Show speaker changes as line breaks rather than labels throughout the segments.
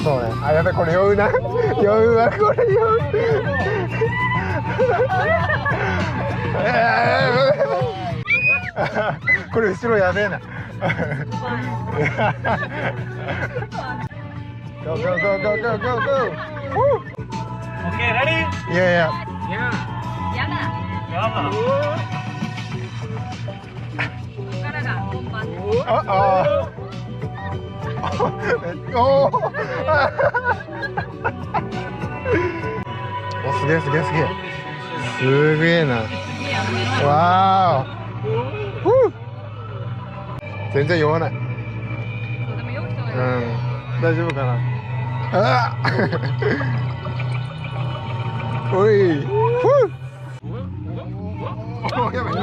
そうね。あ、やべ、これ酔うな。酔うわ、これ酔う。これ後ろやべえな。Go go go go go go go.
Okay, ready?
Yeah.
Yeah.
Yama.
Yama.
ここからが本番です。
ああ。おお。お、すげえすげえすげえ。すげえな。わあ。全然酔わない。
そうでも酔う人は
うん。大丈夫かな。ああ。おい。やばい。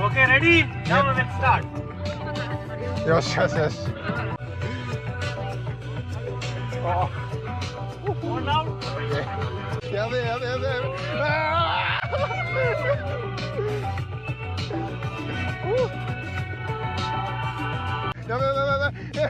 Okay, ready? Now let's start.
よしよしよし。
Hold down.
やべえやべえやべえ。ああ。やべえやべえやべえ。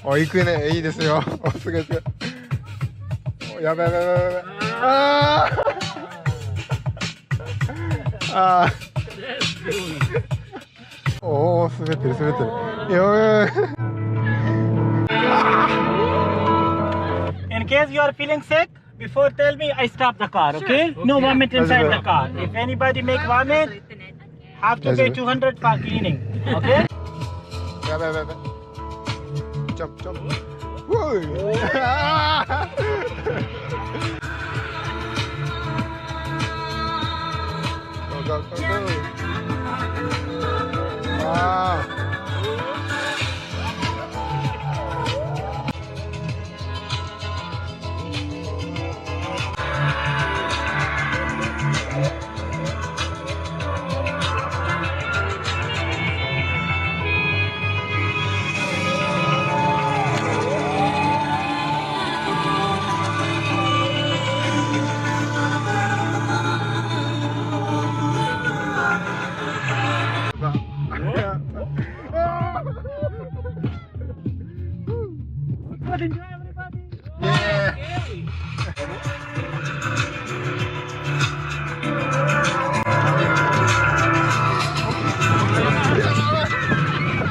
お、行くね、いいですよ。お、すごいすごい。お、やべやべやべやべ。ああ。ああ。おお、滑ってる滑ってる。よー。
In case you are feeling sick, before tell me, I stop the car, okay? No vomit inside the car. If anybody make vomit, have to pay 200 for cleaning, okay?
やべやべやべ。ジャンプジャンプ。うおい。ああ。ゴーゴーゴーゴー。ああ。
Enjoy everybody.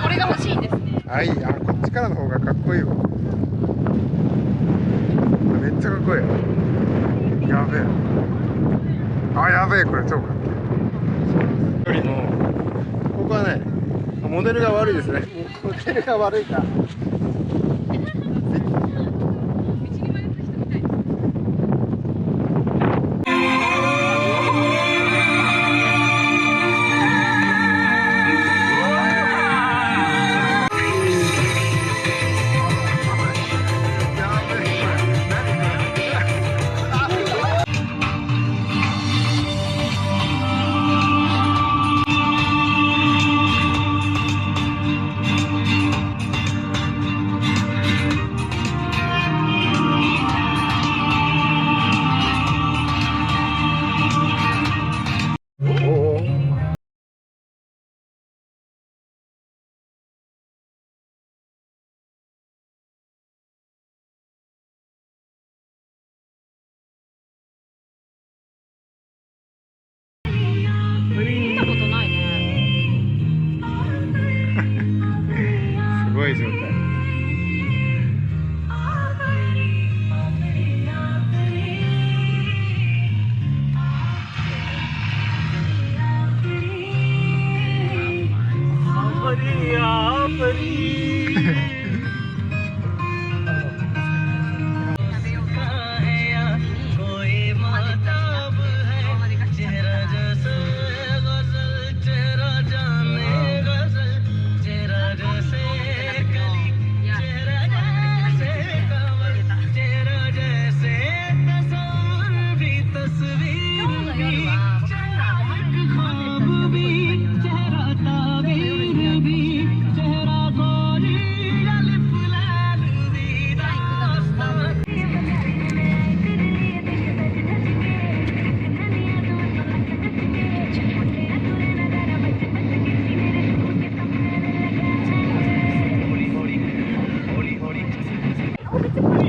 これが欲しいんですね。
はい、あ、こっちからの方がかっこいいわ。めっちゃかっこいい。やべえ。あ、やべえ、これそうか。よりの、ここはね、モデルが悪いですね。モデルが悪いか。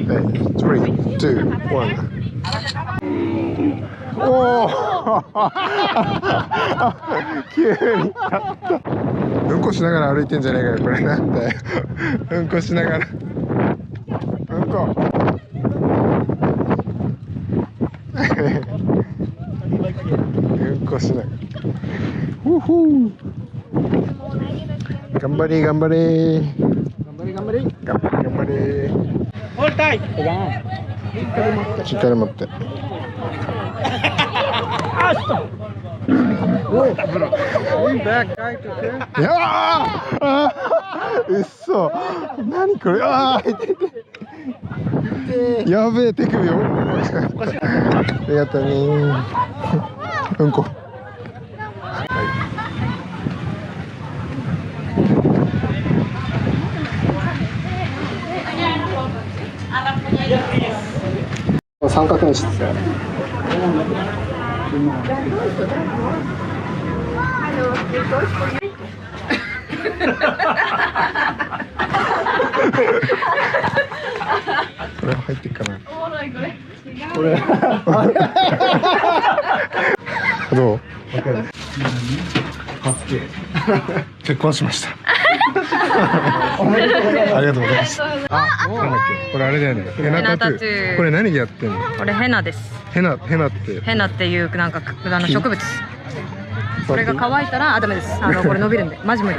3、2、1。おお急にやった。うんこしながら歩いてんじゃねえかよこれ。なんだようんこしながらうんこうんこしながらほほー。頑張れ頑張れ頑張れ頑張れ頑張れ。
Hold tight.
しっかり持って。いやあうっそ。何これ。あーやべえ手首よ。ありがとうねうんこ。三角飯ですよ。これ入ってるかな。これどう？結婚しました。ありがとうございます。あ、なんだっけ、これあれだよね。ヘナタトゥー。これ何でやってんの？
これヘナです。
ヘナって。
ヘナっていうなんか植物。これが乾いたらダメです。これ伸びるんで、マジ無理。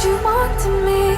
You want to me